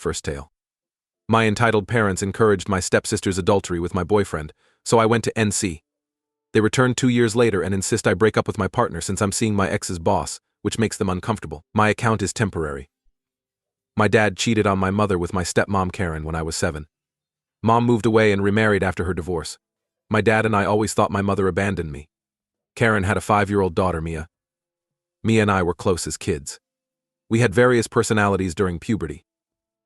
First tale. My entitled parents encouraged my stepsister's adultery with my boyfriend, so I went to NC. They returned 2 years later and insist I break up with my partner since I'm seeing my ex's boss, which makes them uncomfortable. My account is temporary. My dad cheated on my mother with my stepmom Karen when I was 7. Mom moved away and remarried after her divorce. My dad and I always thought my mother abandoned me. Karen had a 5-year-old daughter, Mia. Mia and I were close as kids. We had various personalities during puberty.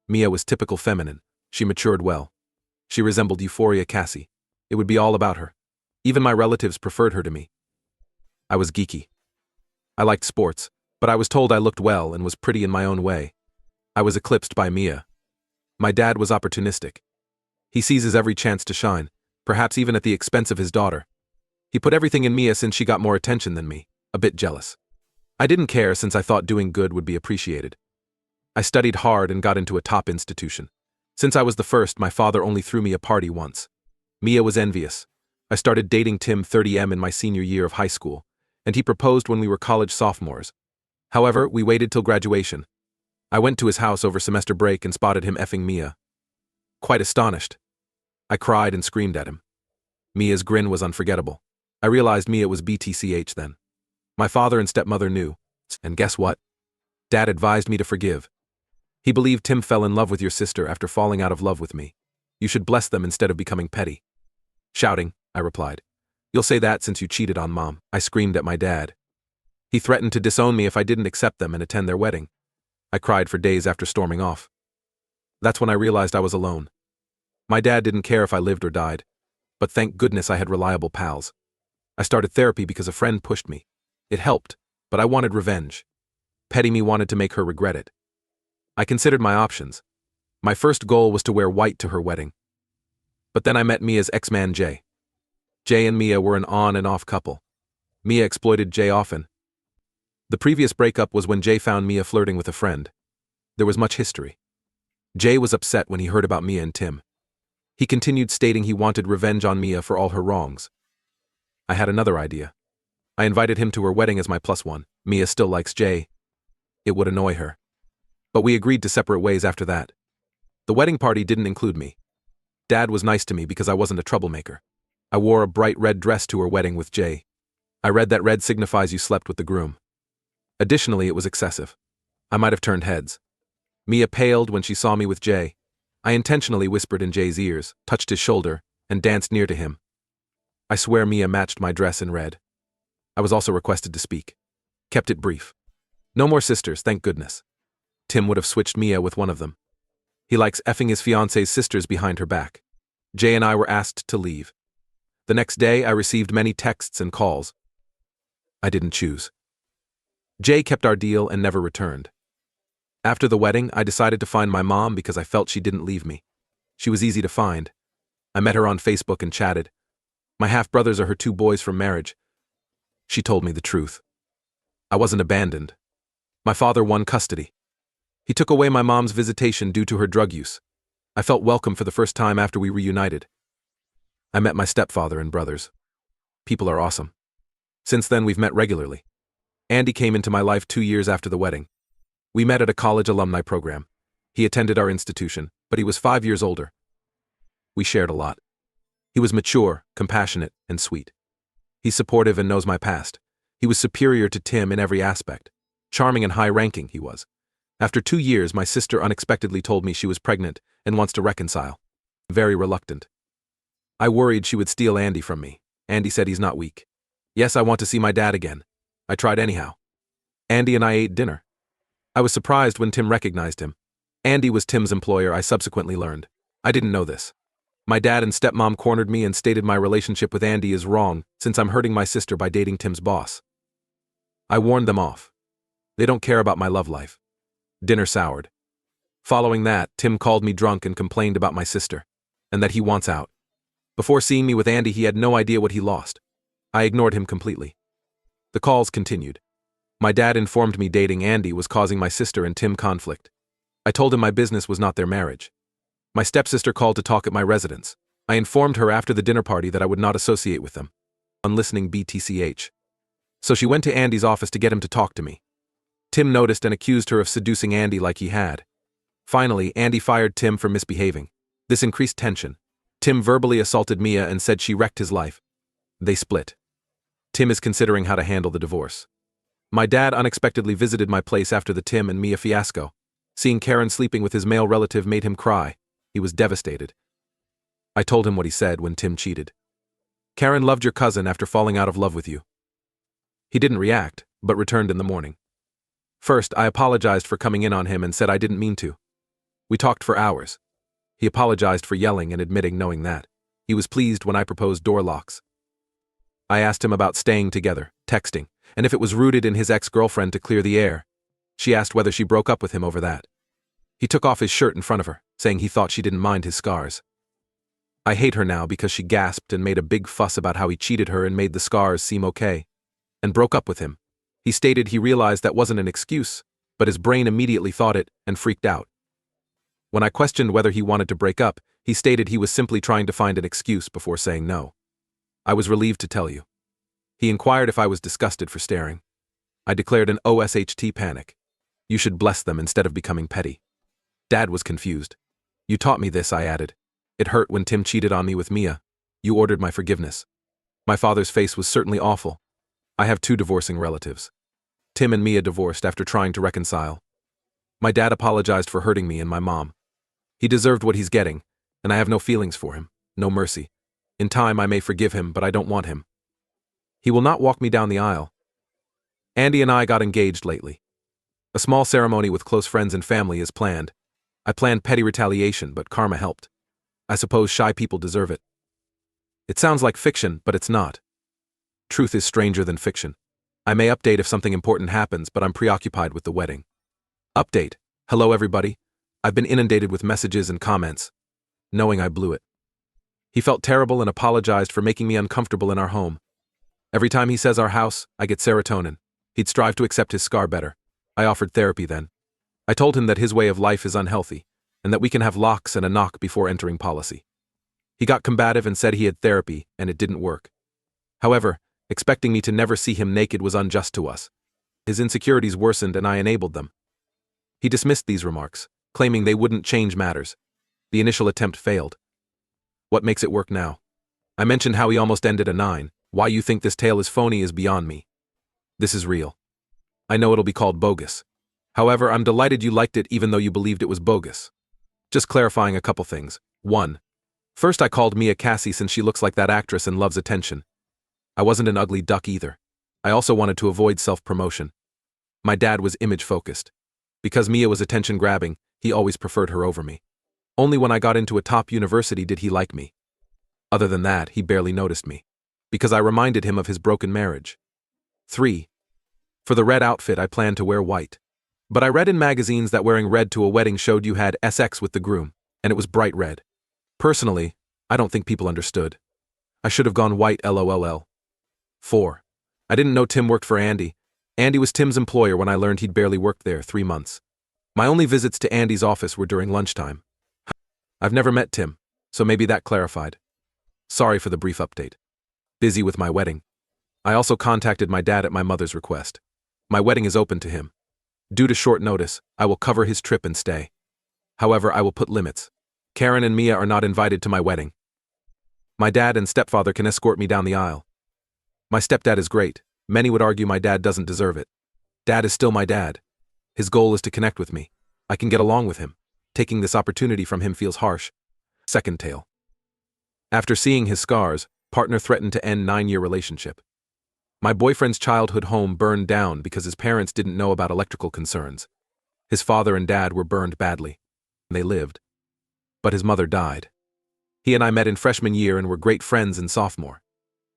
Mia was typical feminine. She matured well. She resembled Euphoria Cassie. It would be all about her. Even my relatives preferred her to me. I was geeky. I liked sports, but I was told I looked well and was pretty in my own way. I was eclipsed by Mia. My dad was opportunistic. He seizes every chance to shine, perhaps even at the expense of his daughter. He put everything in Mia since she got more attention than me, a bit jealous. I didn't care since I thought doing good would be appreciated. I studied hard and got into a top institution. Since I was the first, my father only threw me a party once. Mia was envious. I started dating Tim 30M in my senior year of high school, and he proposed when we were college sophomores. However, we waited till graduation. I went to his house over semester break and spotted him effing Mia. Quite astonished. I cried and screamed at him. Mia's grin was unforgettable. I realized Mia was BTCH then. My father and stepmother knew, and guess what? Dad advised me to forgive. He believed Tim fell in love with your sister after falling out of love with me. You should bless them instead of becoming petty. Shouting, I replied. You'll say that since you cheated on Mom. I screamed at my dad. He threatened to disown me if I didn't accept them and attend their wedding. I cried for days after storming off. That's when I realized I was alone. My dad didn't care if I lived or died, but thank goodness I had reliable pals. I started therapy because a friend pushed me. It helped, but I wanted revenge. Petty me wanted to make her regret it. I considered my options. My first goal was to wear white to her wedding. But then I met Mia's ex-man Jay. Jay and Mia were an on and off couple. Mia exploited Jay often. The previous breakup was when Jay found Mia flirting with a friend. There was much history. Jay was upset when he heard about Mia and Tim. He continued stating he wanted revenge on Mia for all her wrongs. I had another idea. I invited him to her wedding as my +1. Mia still likes Jay. It would annoy her. But we agreed to separate ways after that. The wedding party didn't include me. Dad was nice to me because I wasn't a troublemaker. I wore a bright red dress to her wedding with Jay. I read that red signifies you slept with the groom. Additionally, it was excessive. I might have turned heads. Mia paled when she saw me with Jay. I intentionally whispered in Jay's ears, touched his shoulder, and danced near to him. I swear Mia matched my dress in red. I was also requested to speak. Kept it brief. No more sisters, thank goodness. Tim would have switched Mia with one of them. He likes effing his fiance's sisters behind her back. Jay and I were asked to leave. The next day, I received many texts and calls. I didn't choose. Jay kept our deal and never returned. After the wedding, I decided to find my mom because I felt she didn't leave me. She was easy to find. I met her on Facebook and chatted. My half-brothers are her 2 boys from marriage. She told me the truth. I wasn't abandoned. My father won custody. He took away my mom's visitation due to her drug use. I felt welcome for the first time after we reunited. I met my stepfather and brothers. People are awesome. Since then, we've met regularly. Andy came into my life 2 years after the wedding. We met at a college alumni program. He attended our institution, but he was 5 years older. We shared a lot. He was mature, compassionate, and sweet. He's supportive and knows my past. He was superior to Tim in every aspect. Charming and high-ranking, he was. After 2 years, my sister unexpectedly told me she was pregnant and wants to reconcile. Very reluctant. I worried she would steal Andy from me. Andy said he's not weak. Yes, I want to see my dad again. I tried anyhow. Andy and I ate dinner. I was surprised when Tim recognized him. Andy was Tim's employer, I subsequently learned. I didn't know this. My dad and stepmom cornered me and stated my relationship with Andy is wrong since I'm hurting my sister by dating Tim's boss. I warned them off. They don't care about my love life. Dinner soured. Following that, Tim called me drunk and complained about my sister, and that he wants out. Before seeing me with Andy, he had no idea what he lost. I ignored him completely. The calls continued. My dad informed me dating Andy was causing my sister and Tim conflict. I told him my business was not their marriage. My stepsister called to talk at my residence. I informed her after the dinner party that I would not associate with them. Unlistening BTCH. So she went to Andy's office to get him to talk to me. Tim noticed and accused her of seducing Andy like he had. Finally, Andy fired Tim for misbehaving. This increased tension. Tim verbally assaulted Mia and said she wrecked his life. They split. Tim is considering how to handle the divorce. My dad unexpectedly visited my place after the Tim and Mia fiasco. Seeing Karen sleeping with his male relative made him cry. He was devastated. I told him what he said when Tim cheated. Karen loved your cousin after falling out of love with you. He didn't react, but returned in the morning. First, I apologized for coming in on him and said I didn't mean to. We talked for hours. He apologized for yelling and admitting knowing that. He was pleased when I proposed door locks. I asked him about staying together, texting, and if it was rooted in his ex-girlfriend to clear the air. She asked whether she broke up with him over that. He took off his shirt in front of her, saying he thought she didn't mind his scars. I hate her now because she gasped and made a big fuss about how he cheated her and made the scars seem okay. And broke up with him. He stated he realized that wasn't an excuse, but his brain immediately thought it and freaked out. When I questioned whether he wanted to break up, he stated he was simply trying to find an excuse before saying no. I was relieved to tell you. He inquired if I was disgusted for staring. I declared an OSHT panic. You should bless them instead of becoming petty. Dad was confused. You taught me this, I added. It hurt when Tim cheated on me with Mia. You ordered my forgiveness. My father's face was certainly awful. I have 2 divorcing relatives. Tim and Mia divorced after trying to reconcile. My dad apologized for hurting me and my mom. He deserved what he's getting, and I have no feelings for him, no mercy. In time I may forgive him, but I don't want him. He will not walk me down the aisle. Andy and I got engaged lately. A small ceremony with close friends and family is planned. I planned petty retaliation, but karma helped. I suppose shy people deserve it. It sounds like fiction, but it's not. Truth is stranger than fiction. I may update if something important happens, but I'm preoccupied with the wedding. Update. Hello everybody. I've been inundated with messages and comments, knowing I blew it. He felt terrible and apologized for making me uncomfortable in our home. Every time he says our house, I get serotonin. He'd strive to accept his scar better. I offered therapy then. I told him that his way of life is unhealthy, and that we can have locks and a knock before entering policy. He got combative and said he had therapy, and it didn't work. However, expecting me to never see him naked was unjust to us. His insecurities worsened and I enabled them. He dismissed these remarks, claiming they wouldn't change matters. The initial attempt failed. What makes it work now? I mentioned how he almost ended a 9. Why you think this tale is phony is beyond me. This is real. I know it'll be called bogus. However, I'm delighted you liked it even though you believed it was bogus. Just clarifying a couple things. 1. First, I called Mia Cassie since she looks like that actress and loves attention. I wasn't an ugly duck either. I also wanted to avoid self-promotion. My dad was image-focused. Because Mia was attention-grabbing, he always preferred her over me. Only when I got into a top university did he like me. Other than that, he barely noticed me. Because I reminded him of his broken marriage. 3. For the red outfit, I planned to wear white. But I read in magazines that wearing red to a wedding showed you had sex with the groom, and it was bright red. Personally, I don't think people understood. I should have gone white LOLL. 4. I didn't know Tim worked for Andy. Andy was Tim's employer when I learned he'd barely worked there 3 months. My only visits to Andy's office were during lunchtime. I've never met Tim, so maybe that clarified. Sorry for the brief update. Busy with my wedding. I also contacted my dad at my mother's request. My wedding is open to him. Due to short notice, I will cover his trip and stay. However, I will put limits. Karen and Mia are not invited to my wedding. My dad and stepfather can escort me down the aisle. My stepdad is great. Many would argue my dad doesn't deserve it. Dad is still my dad. His goal is to connect with me. I can get along with him. Taking this opportunity from him feels harsh. Second tale. After seeing his scars, partner threatened to end 9-year relationship. My boyfriend's childhood home burned down because his parents didn't know about electrical concerns. His father and dad were burned badly. They lived. But his mother died. He and I met in freshman year and were great friends in sophomore.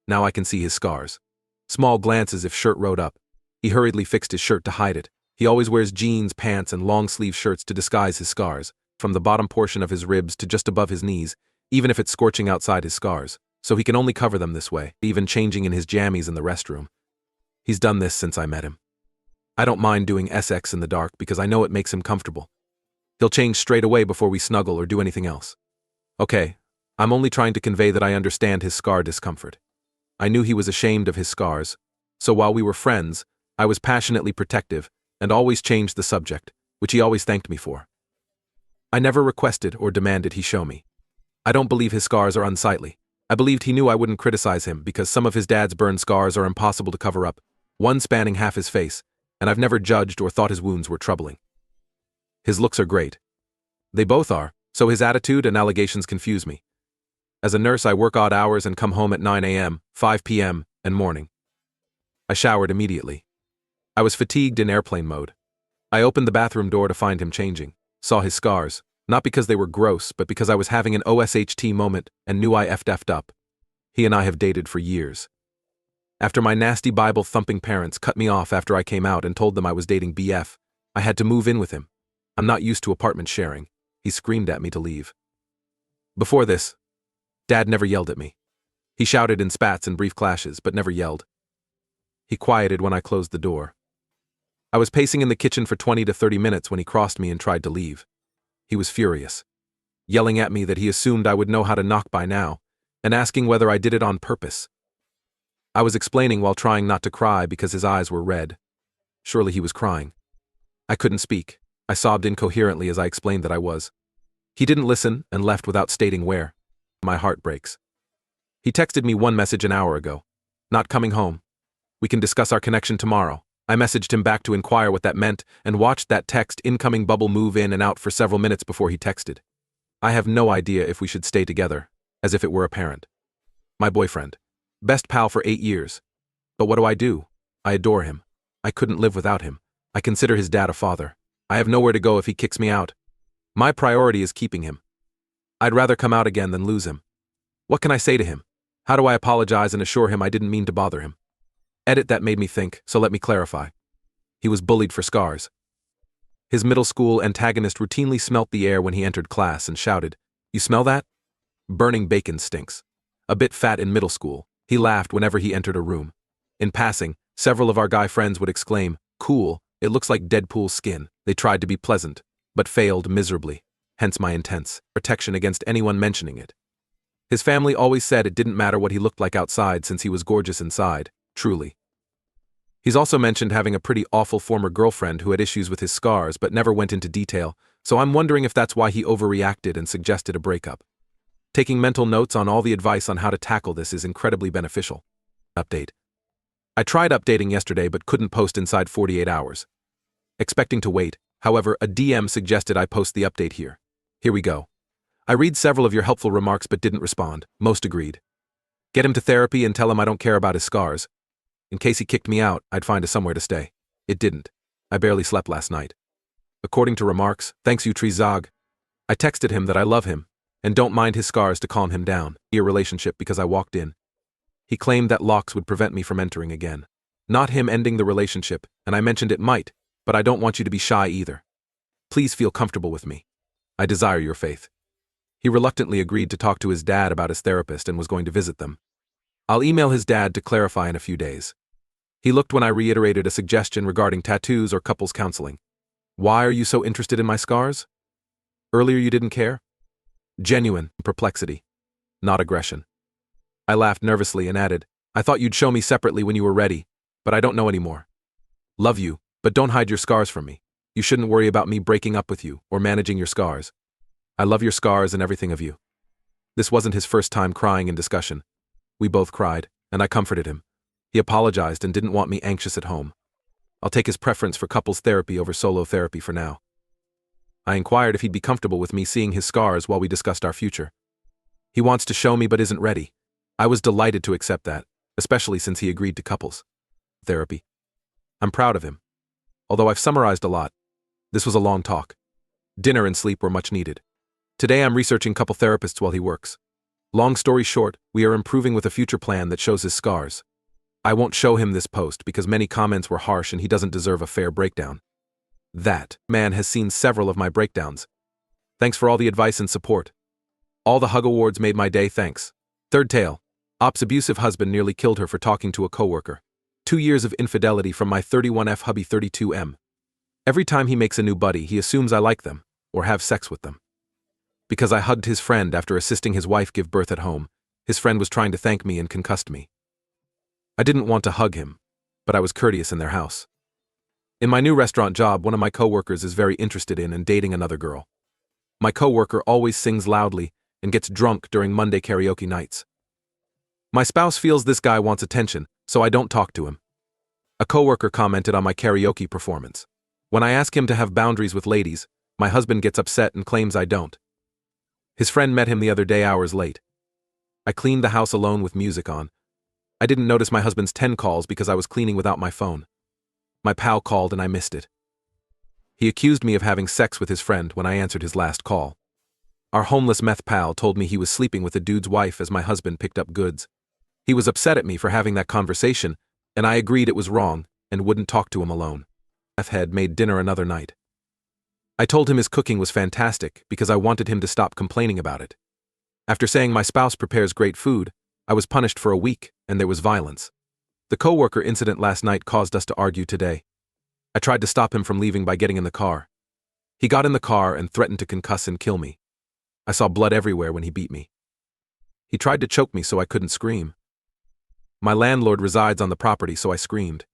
Now I can see his scars. Small glances if shirt rode up. He hurriedly fixed his shirt to hide it. He always wears jeans, pants, and long-sleeve shirts to disguise his scars, from the bottom portion of his ribs to just above his knees, even if it's scorching outside his scars, so he can only cover them this way, even changing in his jammies in the restroom. He's done this since I met him. I don't mind doing sex in the dark because I know it makes him comfortable. He'll change straight away before we snuggle or do anything else. Okay, I'm only trying to convey that I understand his scar discomfort. I knew he was ashamed of his scars, so while we were friends, I was passionately protective and always changed the subject, which he always thanked me for. I never requested or demanded he show me. I don't believe his scars are unsightly. I believed he knew I wouldn't criticize him because some of his dad's burned scars are impossible to cover up, one spanning half his face, and I've never judged or thought his wounds were troubling. His looks are great. They both are, so his attitude and allegations confuse me. As a nurse, I work odd hours and come home at 9 a.m., 5 p.m., and morning. I showered immediately. I was fatigued in airplane mode. I opened the bathroom door to find him changing, saw his scars, not because they were gross, but because I was having an OSHT moment and knew I effed up. He and I have dated for years. After my nasty Bible-thumping parents cut me off after I came out and told them I was dating BF, I had to move in with him. I'm not used to apartment sharing. He screamed at me to leave. Before this, Dad never yelled at me. He shouted in spats and brief clashes, but never yelled. He quieted when I closed the door. I was pacing in the kitchen for 20 to 30 minutes when he crossed me and tried to leave. He was furious, yelling at me that he assumed I would know how to knock by now, and asking whether I did it on purpose. I was explaining while trying not to cry because his eyes were red. Surely he was crying. I couldn't speak. I sobbed incoherently as I explained that I was. He didn't listen and left without stating where. My heart breaks. He texted me one message an hour ago. Not coming home. We can discuss our connection tomorrow. I messaged him back to inquire what that meant and watched that text incoming bubble move in and out for several minutes before he texted. I have no idea if we should stay together, as if it were apparent. My boyfriend. Best pal for 8 years. But what do? I adore him. I couldn't live without him. I consider his dad a father. I have nowhere to go if he kicks me out. My priority is keeping him. I'd rather come out again than lose him. What can I say to him? How do I apologize and assure him I didn't mean to bother him? Edit that made me think, so let me clarify. He was bullied for scars. His middle school antagonist routinely smelt the air when he entered class and shouted, "You smell that? Burning bacon stinks." A bit fat in middle school, he laughed whenever he entered a room. In passing, several of our guy friends would exclaim, "Cool, it looks like Deadpool's skin." They tried to be pleasant, but failed miserably, hence my intense protection against anyone mentioning it. His family always said it didn't matter what he looked like outside since he was gorgeous inside, truly. He's also mentioned having a pretty awful former girlfriend who had issues with his scars but never went into detail, so I'm wondering if that's why he overreacted and suggested a breakup. Taking mental notes on all the advice on how to tackle this is incredibly beneficial. Update. I tried updating yesterday but couldn't post inside 48 hours. Expecting to wait, however, a DM suggested I post the update here. Here we go. I read several of your helpful remarks but didn't respond. Most agreed. Get him to therapy and tell him I don't care about his scars. In case he kicked me out, I'd find a somewhere to stay. It didn't. I barely slept last night. According to remarks, thanks you Zog. I texted him that I love him, and don't mind his scars to calm him down. Your relationship because I walked in. He claimed that locks would prevent me from entering again. Not him ending the relationship, and I mentioned it might, but I don't want you to be shy either. Please feel comfortable with me. I desire your faith. He reluctantly agreed to talk to his dad about his therapist and was going to visit them. I'll email his dad to clarify in a few days. He looked when I reiterated a suggestion regarding tattoos or couples counseling. Why are you so interested in my scars? Earlier you didn't care? Genuine perplexity, not aggression. I laughed nervously and added, I thought you'd show me separately when you were ready, but I don't know anymore. Love you, but don't hide your scars from me. You shouldn't worry about me breaking up with you or managing your scars. I love your scars and everything of you. This wasn't his first time crying in discussion. We both cried, and I comforted him. He apologized and didn't want me anxious at home. I'll take his preference for couples therapy over solo therapy for now. I inquired if he'd be comfortable with me seeing his scars while we discussed our future. He wants to show me but isn't ready. I was delighted to accept that, especially since he agreed to couples therapy. I'm proud of him. Although I've summarized a lot, this was a long talk. Dinner and sleep were much needed. Today I'm researching couple therapists while he works. Long story short, we are improving with a future plan that shows his scars. I won't show him this post because many comments were harsh and he doesn't deserve a fair breakdown. That man has seen several of my breakdowns. Thanks for all the advice and support. All the hug awards made my day, thanks. Third tale. Ops abusive husband nearly killed her for talking to a coworker. 2 years of infidelity from my 31F hubby 32M. Every time he makes a new buddy, he assumes I like them or have sex with them. Because I hugged his friend after assisting his wife give birth at home, his friend was trying to thank me and concussed me. I didn't want to hug him, but I was courteous in their house. In my new restaurant job, one of my coworkers is very interested in and dating another girl. My coworker always sings loudly and gets drunk during Monday karaoke nights. My spouse feels this guy wants attention, so I don't talk to him. A coworker commented on my karaoke performance. When I ask him to have boundaries with ladies, my husband gets upset and claims I don't. His friend met him the other day hours late. I cleaned the house alone with music on. I didn't notice my husband's 10 calls because I was cleaning without my phone. My pal called and I missed it. He accused me of having sex with his friend when I answered his last call. Our homeless meth pal told me he was sleeping with a dude's wife as my husband picked up goods. He was upset at me for having that conversation, and I agreed it was wrong and wouldn't talk to him alone. Meth head made dinner another night. I told him his cooking was fantastic because I wanted him to stop complaining about it. After saying my spouse prepares great food, I was punished for a week and there was violence. The coworker incident last night caused us to argue today. I tried to stop him from leaving by getting in the car. He got in the car and threatened to concuss and kill me. I saw blood everywhere when he beat me. He tried to choke me so I couldn't scream. My landlord resides on the property, so I screamed.